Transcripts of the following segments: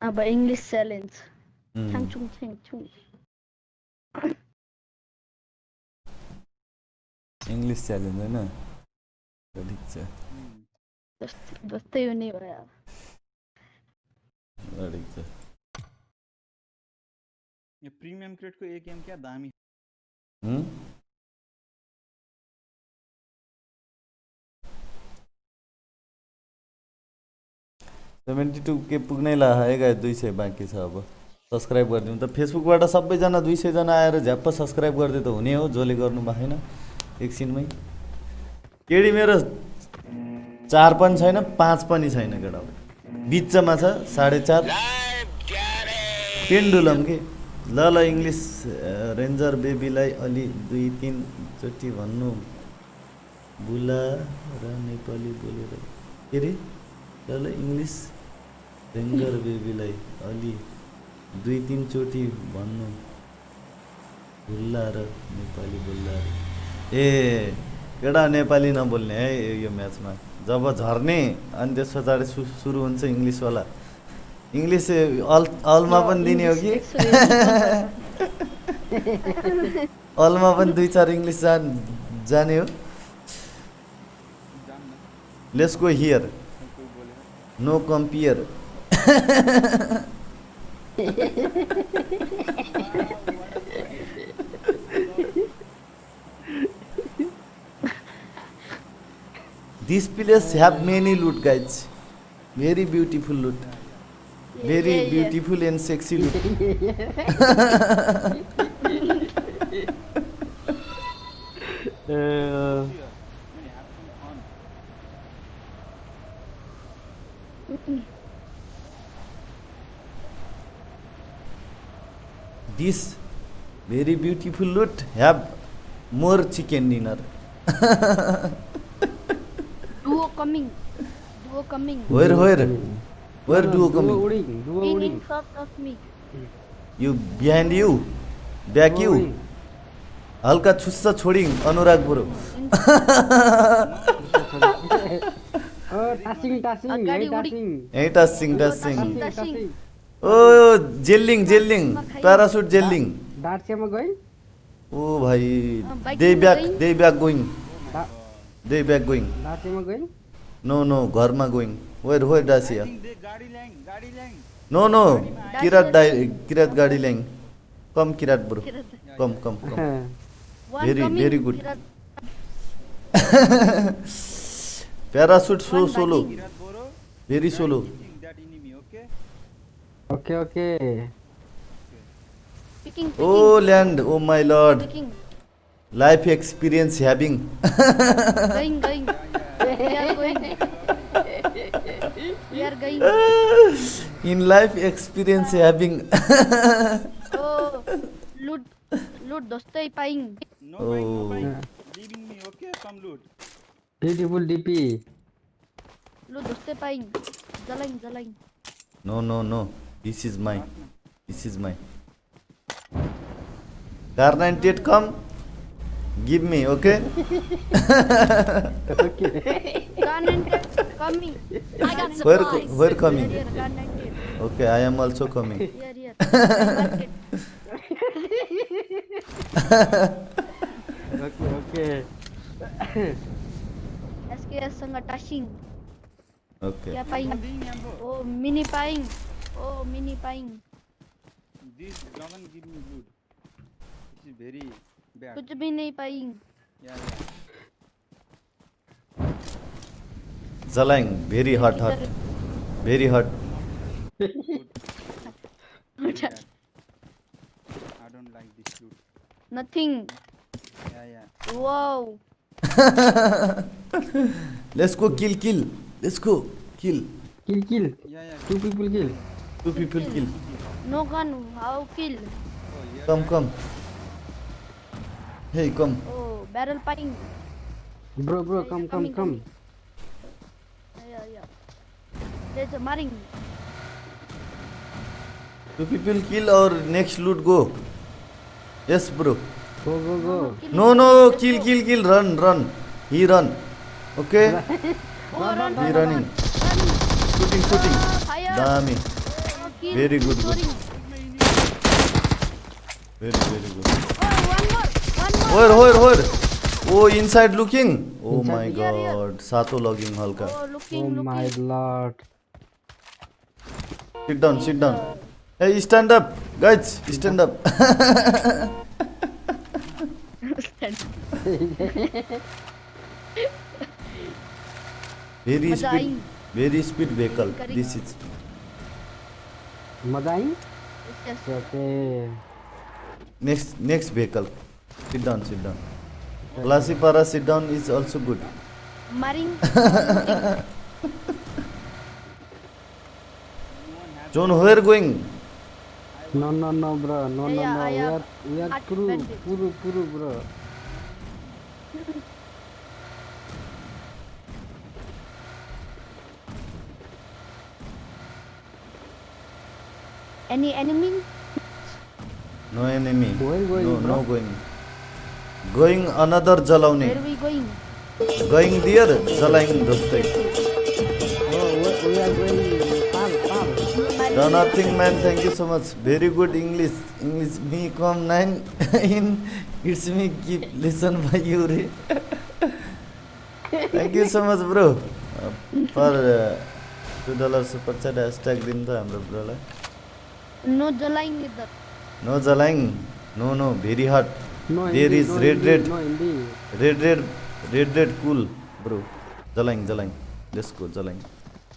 अब English challenge छाङछुङ छाङछुङ English challenge हैन ठिक छ जस्तै हुने भयो ठिक छ ये प्रीमियम क्रेट को एक गेम क्या दामी 72 के पुग्नै लागेको 200 बाँकी छ अब सब्स्क्राइब गरिदिनु त फेसबुकबाट सबैजना 200 जना आएर झ्याप्प सब्स्क्राइब गर्दै त हुने हो जसले गर्नु भएन एकछिनमै केडी मेरो 4 पनि छैन 5 पनि छैन केटा बिचमा छ 4.5 पेन्डुलम के ल इंग्लिश रेन्जर बेबीलाई अलि 2-3 चोटि भन्नु बुला र नेपाली बोलेर के रे ल इंग्लिश रेन्जर बेबीलाई अलि 2-3 चोटि भन्नु भुल्ला र नेपाली बोल्ला ए केटा नेपाली नबोल्ने है यो म्याचमा जब झर्ने अनि त्यस पछाडि सुरु हुन्छ इङ्ग्लिसवाला इङ्ग्लिस अलमा पनि दिने हो कि अलमा पनि 2-4 इङ्ग्लिस जाने हो let's go here no compare This place have many loot guys, very beautiful loot, very beautiful and sexy loot. This very beautiful loot have more chicken dinner. Duo coming. Where duo coming? In front of me. You behind you, back you. हल्का छुस्सा छोडी अनुराग bro टासिङ ओ जेलिङ parachute जेलिङ दार्चेमा गई ओ भाइ दे back going दार्चेमा गई no घरमा going where डासिया no Kirat गाडी ल्याङ कम Kirat bro come very good parachute solo very solo okay Picking. Oh land oh my lord life experience having Going. We are going. in life experience having Oh, loot dostai paing. No buying. Leaving me, okay? Come loot. beautiful DP Loot dostai paing. Jalang. no this is my car 98 come give me okay Coming. I got supplies. where coming Here, car 98. okay I am also coming Here. okay SKS सँग टासिङ okay क्या पाइङ ओ mini पाइङ This doesn't give me loot. This is very bad. कुछ भी नहीं पाइङ Yeah. Zalang very hot very hot Very bad. I don't like this loot. Nothing Yeah. Wow let's go kill let's go kill kill Yeah. two people kill two people kill no gun how kill come hey come ओ barrel पाइङ bro come या there's a maring two people kill or next loot go yes bro go no kill run he run okay Oh, run, he running shooting fire. dami Kill. Very good, good. Scoring. Very good. Oh, one more. Where? Oh, inside looking. Oh Inside my looking. Here, here. god. Sato logging halka. Oh, Oh looking. my lord. Sit down. Hey, stand up. Guys, stand up. Very speed vehicle. This is मजा आई? Yes. Okay. next vehicle. Sit down. Classipara sit down is also good. Maring. John, where going? No, bro. No. Yeah, I have We are heart puru, bandage. bro. Any enemy? No enemy. Where going, No bro? going. Going another jalaune. Where we going? Going there jalaing dostai. Oh, we are going far. No, nothing man, thank you so much. Very good English. Me come 9 in. It's me keep listen by you. Re. Thank you so much bro. For $2 super chat hashtag दिन था हाम्रो bro lie. No jalaying either. No jalaing. No, very hot. No, There indeed, is no, red. indeed, No, indeed. Red cool bro. Jalaing. Let's go jalaing.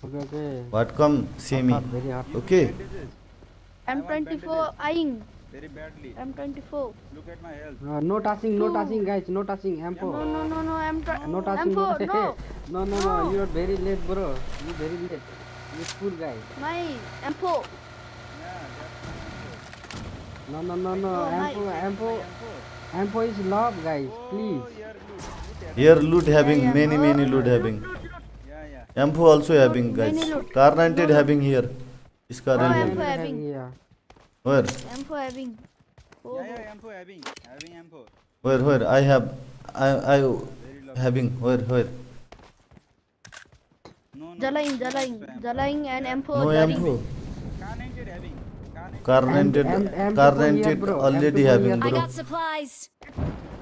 Okay. What come see me. Hot, very hot. Okay. M24 eyeing. Very badly. M24. Look at my health. No touching, guys. No touching. Ampo. No. No touching. M4. No. No. You're very late, bro. You're very late. You poor guy. My M4. Yeah, that's my No. Oh, Ampo is love, guys. Oh, Please. here, look. Look at Here loot having Yeah, yeah. many loot having. Yeah. M4 also having guys. Many loot. Car 90 having here. This car Oh, having. M4 having. Yeah. Where? M4 having. Oh, Yeah, M4 having M4. Where? I have. I Very lucky. having. Where? No. Jalaying and M4 No jaring. M4. Car 90 having. Car 90. M4 Car here, 90 bro. already M4 having here. I bro. got supplies.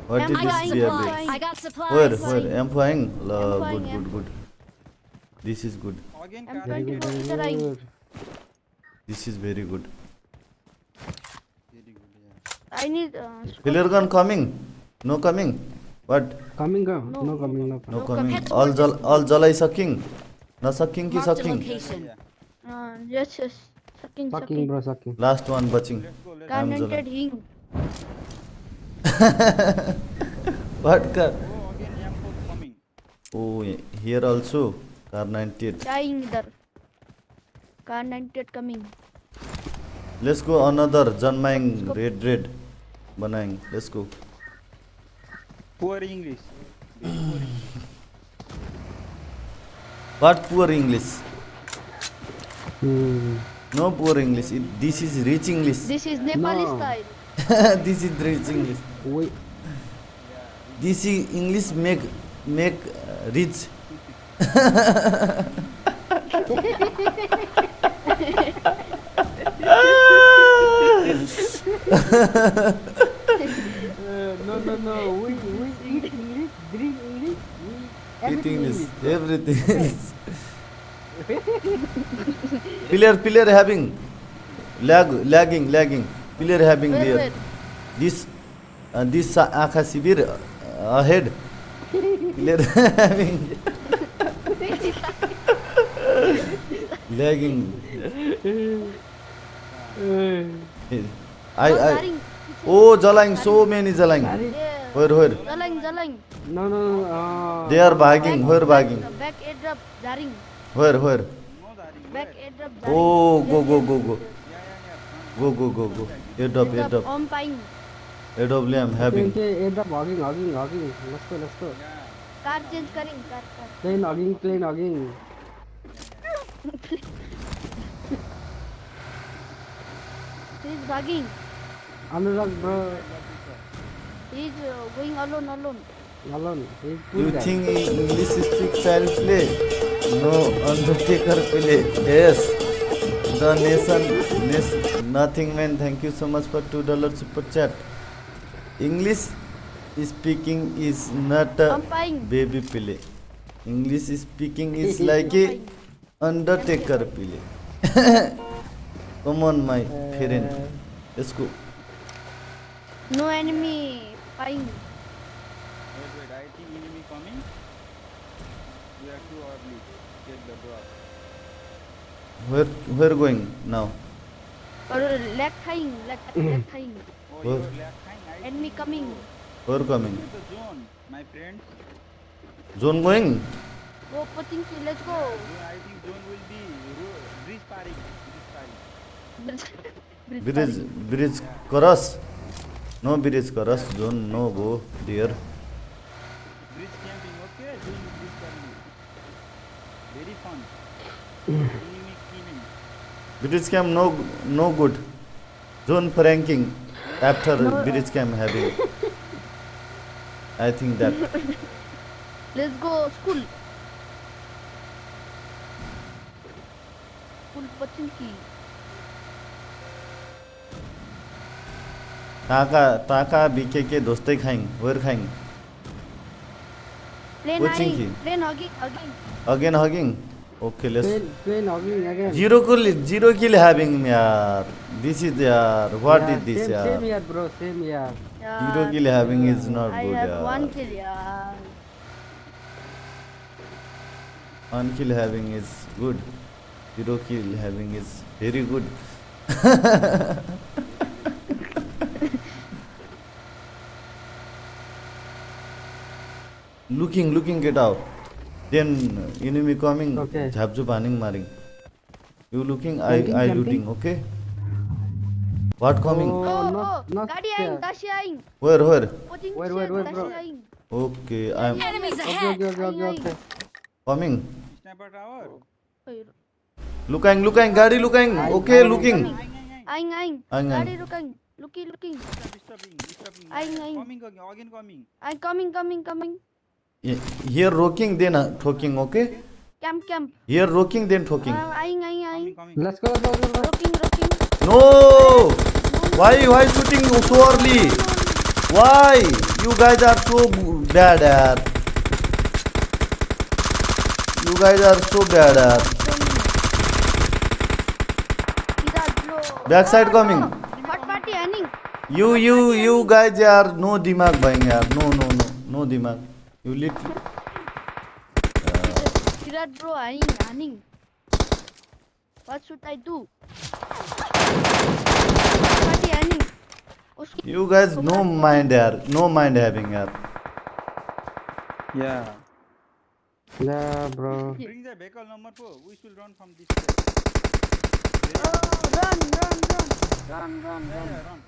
What did I this got be supplies. having? I got supplies. Where? M4 having? M4 Good. This is good. Again M20. car Very 90. good, very Jalaying. good. This is very good. Very good, yeah. I need Filler gun coming? No coming? What? Coming, go. No. No coming. No No coming. coming. All jalai sucking. Na sucking ki Marked a sucking. location. yes. Sucking, bro, sucking. Last one baching. Let's go. Car I'm 90 hing. What car? Oh, again M4 coming. Oh, here also. Car 98. Dying either. Car 90 coming. Let's go another Janmaing red. Banayang. Let's go. Poor English. What poor English? Hmm. No poor English. This is rich English. This is Nepali No. style. This is rich English. Wait. This is English make rich. No. We eat English, drink English, we Eat everything English. English. Everything English. Pillar having lagging. Pillar having Where? there. This Akha Sibir ahead. Pillar having lagging. I Jaring. oh jalang, so many jalang. Yeah. Where? Jalang. No. They are bagging. Where bagging? Back airdrop jaring. Where? No daring. Back airdrop jaring. Oh, go. Yeah. Go. Airdrop. On pine. AW I'm having. Okay, end up hogging. Let's go. Yeah. Car change करें car. Plane hogging. He's bugging. Anurag, bro, He's going alone. alone. He's poor You guy. think English speak child play? No, Undertaker play. Yes. Nothing man. Thank you so much for $2 super chat. English speaking is not a Pumping. baby pile. English speaking is like a undertaker pile. Come on, my friend. Let's go. No enemy. Pine. Wait, I think enemy coming. We are too early. Take the drop. Where going now? Or leg tying. Leg tying. Oh, Where? your left hand. I Enemy coming. Where coming? think the zone, my friends. Zone going? Go Pochinki. Let's go. I think zone will be bridge party. Bridge cross. No bridge cross. Zone no go dear. Bridge camping, okay? Doing bridge camping. Very fun. Enemy killing. Bridge camp no good. Zone pranking after No. bridge camp having. I think that. Let's go school. School Pochinki. टाका BK के दोस्ते खाएंगे where खाएंगे Plane Pochinki. high. Plane hugging. Again hugging okay let's Plane hogging again. Zero kill having यार this is यार what Yeah, is this same यार here, bro. Same here. Zero kill having is not I good have यार 1 kill. Yeah. One kill having is good zero kill having is very good looking get out then enemy coming Okay. झापझुप हानिङ Maring you looking Jumping, I jumping. looting okay what coming Oh, Oh, not Gadi there. aing. Dashi aing. where Pochinki. Where, bro? Dashi aing. okay I'm Enemies Okay, ahead! okay. coming Sniper tower. looking गाडी looking okay looking Aing. Aing, Gadi aing. looking. Disturbing. Aing. Coming again, coming. I'm coming. here rocking then talking okay Camp. here rocking then talking Aing. Coming. Let's go. Rocking. no why shooting so early why you guys are so bad yaar you guys are so bad yaar Backside coming. Hot party ending. You guys are no dimag bhai yaar no dimag you little Virat bro, earning. What should I do? Party earning. you guys no mind yaar no mind having yaar Yeah. Yeah, bro. Bring the vehicle number 4. We should run from this place. Run. Yeah, run.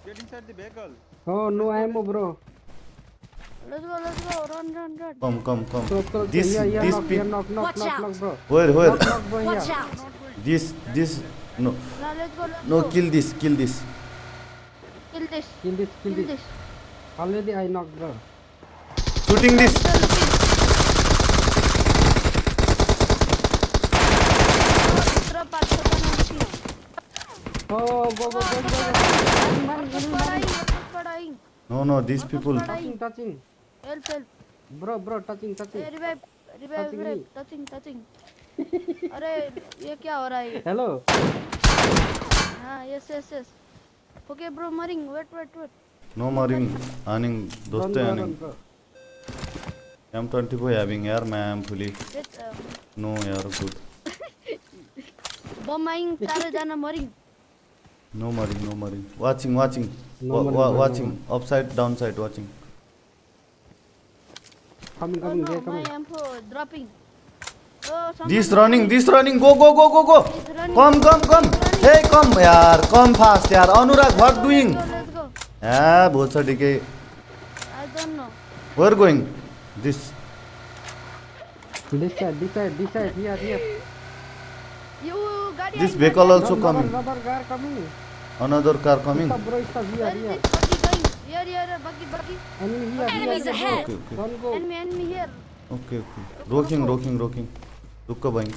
Get inside the vehicle. Oh, no ammo, bro. Let's go. Run. come Close. this Here, this knock, people Watch knock, out. bro. where Knock, bro, Watch here. out! this no Now let's go. no kill this Kill this. Kill this. Already I knocked, bro. shooting this Oh, go. no these people Touching. Help. Bro, touching. Hey, revive. Touching me. Touching. अरे ये क्या हो रहा है? Hello. हाँ, yes. Okay, bro, maring. Wait. no maring earning Run, doste bro, earning bro. M24 having yaar मैं am fully Let's no yaar good bomb आएंगे चारों जाना maring. no maring watching No maring, watching upside downside watching Coming, Oh no, they're my coming. M4 dropping. Oh, this someone running go He's running. come hey come yaar come fast yaar Anurag what doing Let's go. भोसडी के I don't know. where going this This side. Here. You got this vehicle also coming Another car coming. another car coming Stop, bro. Stop here. Where is this buggy going? Here, buggy. Enemy here. Enemies here, ahead. bro. Okay. Don't go. Enemy here. okay rocking रुक भाई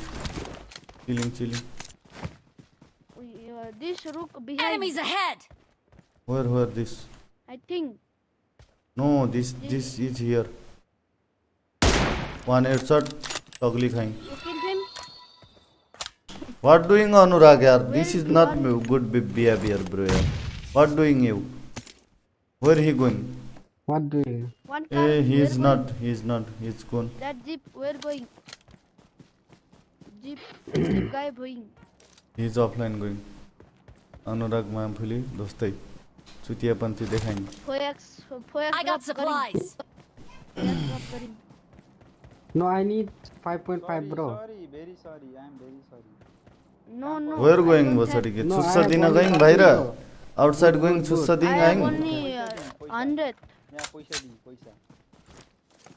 chilling This rook behind. Enemies ahead! Where this? I think. No, this is here. One headshot, totally fine. You kill him. What doing Anurag yaar? This Where is is not Anurag? good behavior bro yaar. What doing you? Where he going? What do you? One car. He is where not. He's gone. going? That jeep. Where going? Jeep guy going. He is offline going. Anurag Mamphuli dostai. Chutia panchi dekhain. Forex I got supplies! drop करें. No, I need 5.5, Sorry, bro. sorry, very sorry. I am very sorry. No. Where I going don't basari ke? No, I Chussa have dina only going one bhayra. bro. Outside going Good. chussa I ding have aing. only 100. Yeah, paisa di, paisa.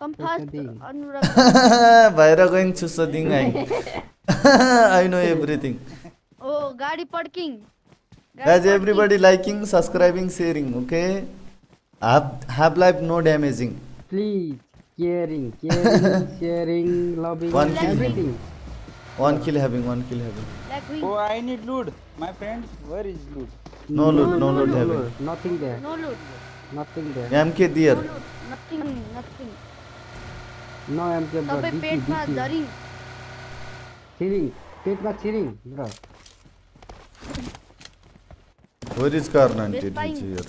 Come Paisa fast, di. Anurag. Bhayra going chussa ding aing. I know everything. Oh, गाड़ी parking. Guys, everybody liking, subscribing, sharing, okay? Have life no damaging. Please, caring, sharing, loving, One kill. everything. One kill having. Like we. Oh, I need loot. My friends, where is loot? No loot, no loot no having. Look, nothing there. No loot. Nothing there. MK No dear. loot. Nothing. No MK, bro. सबै पेटमा DP. धरिङ. Cheering. पेटमा cheering, bro. Where is car 90 Best buying. here?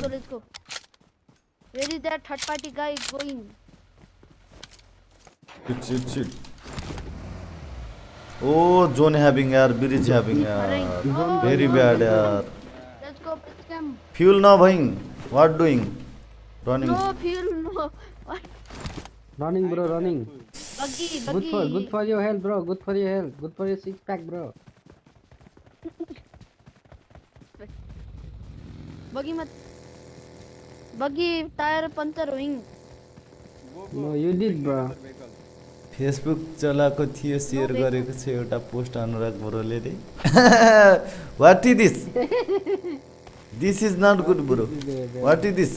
So let's go. Where is that third party guy going? Shit. Oh, zone having yaar, bridge having Running. yaar. Oh, Very bad yaar. Let's go, let's come. Fuel na bhai. What doing? Running. No fuel, no. What? Running, bro, running. Buggy. Good for your health, bro. Good for your health. Good for your six pack, bro. Buggy tire puncture होइङ. No, you did, bro. Facebook चलाएको थियो share गरेको छ एउटा post अनुराग ब्रोले रे what is this is not good bro what is this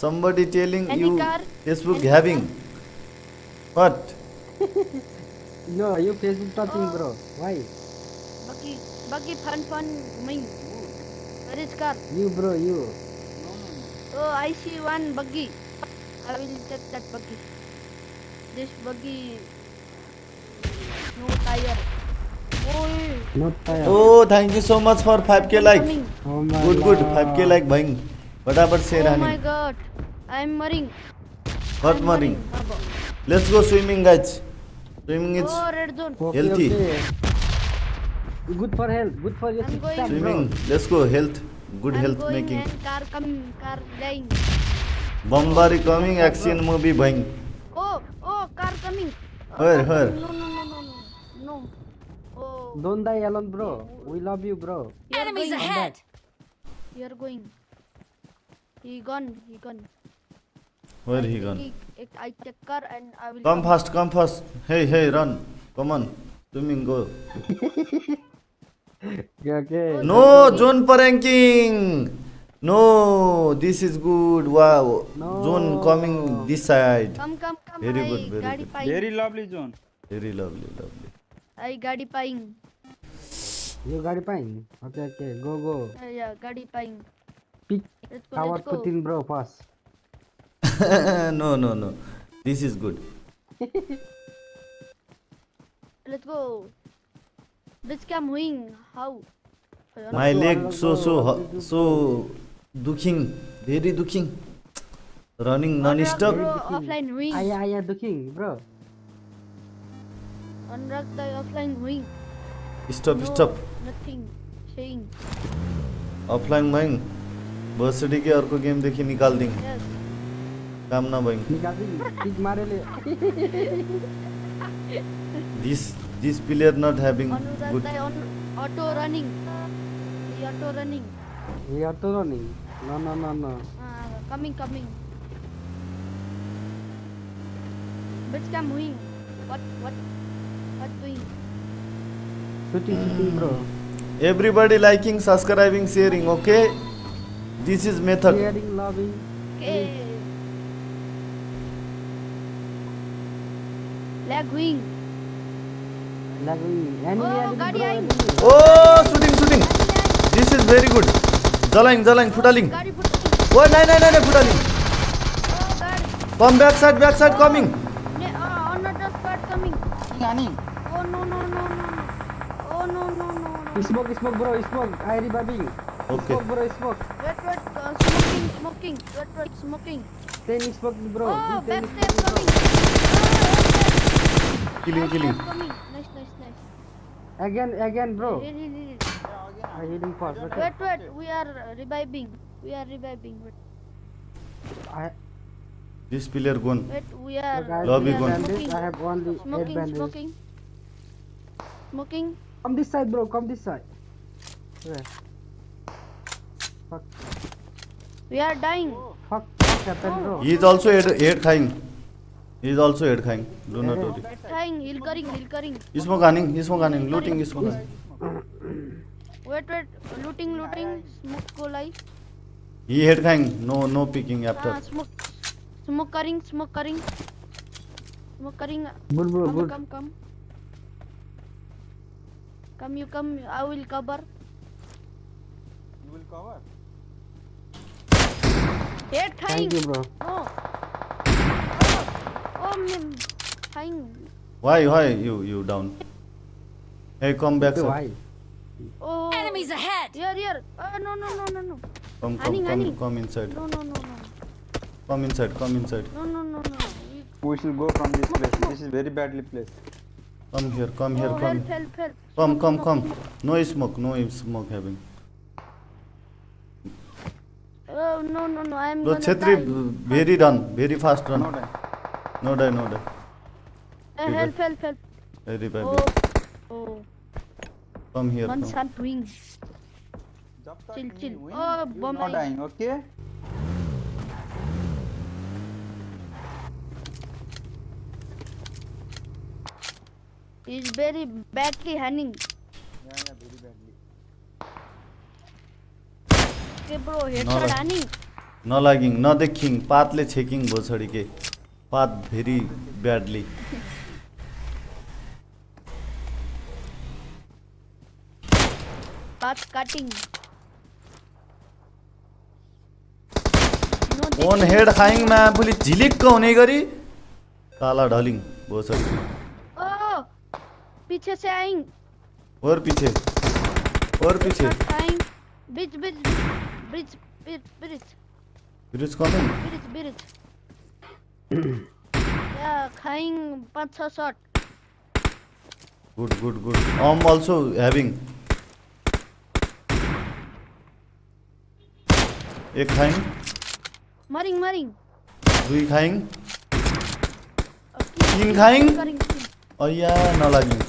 somebody telling Any you car? Facebook Any having what No, you Facebook touching, bro. Why? Buggy fun घुमिङ. Where is car? You, bro, you. Oh, I see one buggy. I will take that buggy. This buggy no tire. Oh, Not tired. oh thank you so much for 5k like coming. Oh my good God. 5k like bhai फटाफट share Oh हानी my god. I am murring. what I'm morning Baba. let's go swimming guys swimming is Oh, red zone. Okay, Healthy. okay. Good for health. Good for your I'm six going. pack, bro. swimming let's go health good I'm health going making and car coming. Car dying. Bombari coming action movie bhai Oh, car coming. Where, car where? coming. No. Oh, Don't die alone, bro. We love you, bro. you are Enemies going. ahead! You are going. He gone. where he I gone take- I take car and I will come fast hey run come on swimming go Okay. no zone pranking no this is good wow No. zone coming this side Come. Very I good, very गाडी good. पाइङ. Very lovely zone. very lovely I गाडी पाइङ. You got it fine. Okay. Go. Yeah, गाडी पाइङ. Pick Let's go. our put in, bro, first. no this is good Let's go. Bitch cam हुइङ. How? my leg so dukhing very dukhing running non stop Bro, offline हुइङ. Aya, the king, bro. Anurag Dai offline हुइङ. stop Nothing. Saying. offline भइङ बसडी के अर्को game देखि निकाल दिङ Yes. काम न भइङ Nikalin, kick marele. this player not having Anurag good Dai auto running. He auto running. We are to running. No. Coming. Bitch cam हुइङ. What doing? Shooting, bro. everybody liking subscribing sharing okay this is method Caring, loving. Okay. Lag हुइङ. Loving. Oh, गाडी आइङ. oh shooting this This is very good. Jalang, futaling. गाडी फुटली. Oh, no, futaling. Oh, गाडी. Come backside coming. Another squad coming. Running. Oh, no. Oh, no. Smoke, bro, smoke. I reviving. Okay. Smoke, bro, smoke. Wait, smoking. Wait, smoking. 10 smoke, bro. Oh, 10 backstep smoke, coming. Killing. Backstep coming. Nice. Again, bro. Really. I healing fast. Okay. Wait, we are reviving. Wait, This player gone. we are. Look, I Lobby have gone. bandage. I have only 8 bandages. Smoking. Come this side, bro. Come this side. Where? Fuck. We are dying. Fuck happened, bro. He is also head खाइंग. Do not worry. Dying. Hilkering. Smoke running. Looting smoke. Wait. Looting. Smoke को लाई. He head खाइंग. No picking after. Smoke करिंग. Good, bro. Good. Come, you come. I will cover. You will cover. Head Thank खाइंग. you, bro. Oh, man. खाइंग. Why you down? Hey, come back. Okay, Sir. why? Oh. Enemies ahead! Here. No. Come, come inside. No. Come inside. No. We should go from this place. This is very badly placed. Come here. Oh, help. Come. No smoke having. Oh, no. I am Bro, gonna Chetri, die. very done. Very fast run. No die. No die. Help. Very bad. Oh. Come here. One Come. shot wing. Jab tak Chill. we win, Oh, you bomb not line. dying, okay? He's very badly hunting. Yeah, very badly. Okay, bro, headshot hunting. नलागिङ नदेखिङ पातले छेकिङ भयो छडिके पात very badly Path cutting. On head खाइङमा आफूले झिलिक्क हुने गरी काला ढलिङ भयो छडिके Oh, पीछे से आएंगे. और पीछे आएंगे. Bridge. ब्रिज कमिङ Yeah, खाएंगे 5-6 shot. Good I'm also having एक खाइङ मरिंग. दुई खाइङ Okay, तीन खाइङ करेंगे. अय्या नलागिङ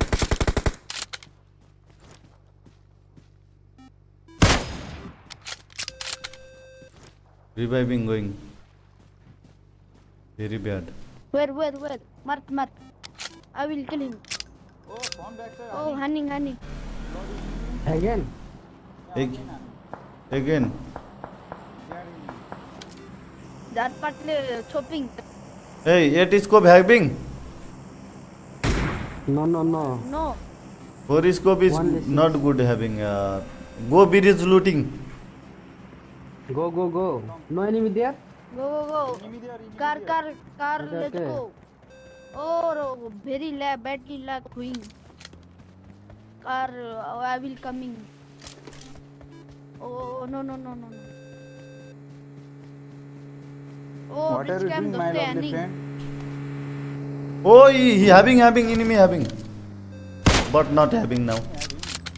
reviving going very bad Where? Mark. I will kill him. Oh, from back side. Oh, hunting. Again? Again. That part chopping. Hey, it is scope having. No. No. Horoscope is One listen. not good having. Go bridge looting. Go. No enemy there? Go. Enemy there, enemy Car. Okay, Let's okay. go. Oh, very badly lag going. Car, I will coming. Oh, no. Oh, What are which you camp doing, my does lovely they friend? Oh, he having enemy having. But not having now.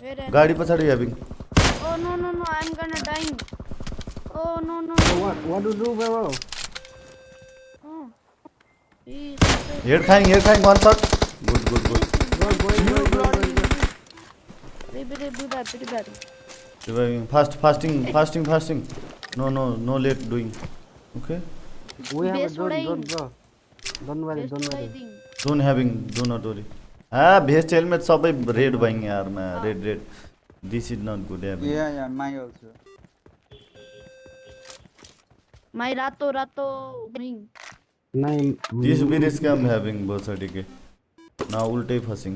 Where? गाडी पछाडि having. Oh, no, I'm gonna die. Oh, no. So what to do, bro? Oh. He's Head खाइङ one shot. Good. Go. pretty bad. Reviving. Fasting. No late doing. Okay. We have a Base drone, उडाइङ. bro. Don't worry. Don't having. Do not worry. Vest helmet सबै red भइङ यारमा red. This is not good having. Yeah, my also. My rato ring. Nine. This bridge scam having भयो छडिके. Now उल्टै फसिङ.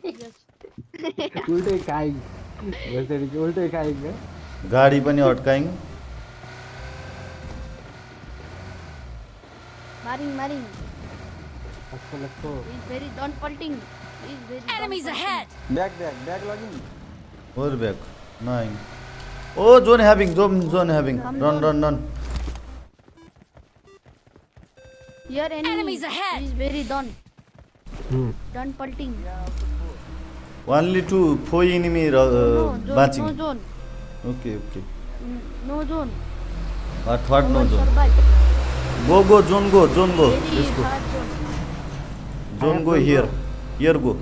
Yes. उल्टे खाएंगे वैसे कि उल्टे खाएंगे गाडी पनि अड्कायौँ Maring. let's go He's very don't pulting. He's very Enemies ahead! Back logging. और ब्याक नआइङ ओ zone having zone having run Your enemy. Enemies ahead. He's very don't pulting. वानली टू 4 इनिमी No zone. बाँचिङ No zone. Okay No zone. Third no zone Survive. Go zone go Very let's go hard zone. Zone go here go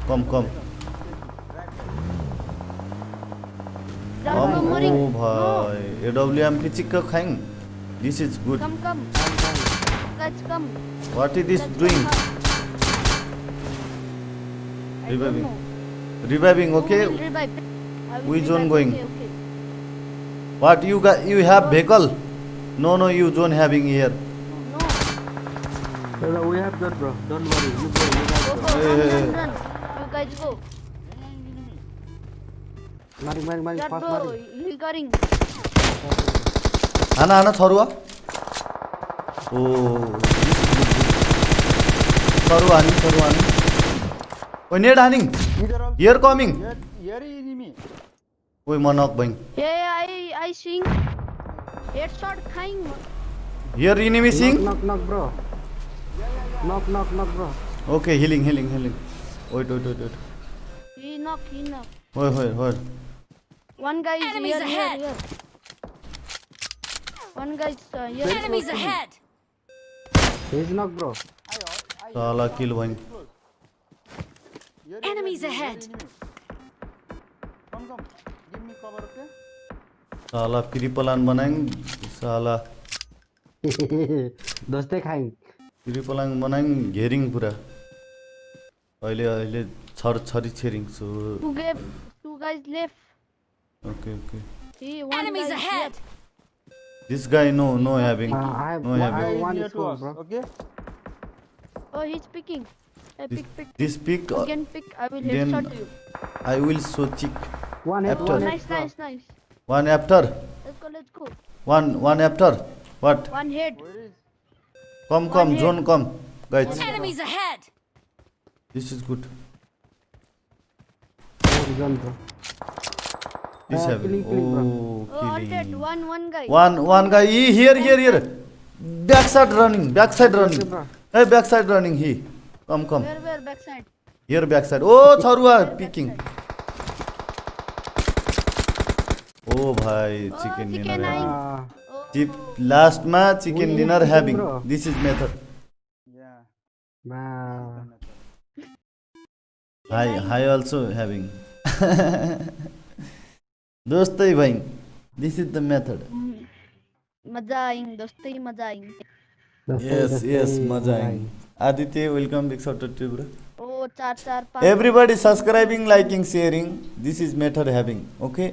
come Don't go Maring. ओ भाइ AWM पिचिक्क खाइङ this is good Come. Let's come. What is this doing I don't Reviving. know. Reviving okay Who will revive? I will We zone revive. going. Okay. What you have vehicle no you zone having here No. no, we have that bro don't worry you guys Go. Run. You guys go. Maring Just fast go. Maring He's going. हाना थरुवा ओ थरुवा हानी ओ नेड हानिङ Either also. Here coming Here is enemy. ओइ म नक भइङ Yeah, I sing. Headshot खाइङ. Here enemy sing knock bro knock bro okay healing wait He knock. होय One guy is Enemies here. ahead. One guy is here. Enemies ahead! he's knock bro साला किल भइङ Here Enemies here ahead. enemy. Come. Give me cover, okay? साला पिरिपलान बनाइङ साला दोस्तै खाइङ पिरिपलाङ बनाइङ घेरिङ पुरा अहिले छरी छेरिङ छु Two guys left. Okay One Enemies guy is ahead! This guy no having I have No, yeah, I have one Near to score us, bro okay? here. Oh, he's picking. Hey, pick. This pick Again pick. I will then- headshot you. I will so चिक one hit After. one Nice. hit one after Let's go. One after what One head. Where is? Come zone come guys Enemies ahead! This is good bro bro this having killing, bro. Oh Oh, on that. Killing One guy. One guy here back side running bro a back side running he come Where backside? Here back side ओ छरुवा picking ओ भाइ chicken chicken dinner eye. ah chip लास्टमा chicken dinner having bro. This is method Yeah. man hi also having दोस्तै भइङ this is the method मजा आइङ दोस्तै मजा आइङ. यस मजा आइङ Aditya welcome big shot to bro Oh, 4 5. everybody subscribing liking sharing this is method having okay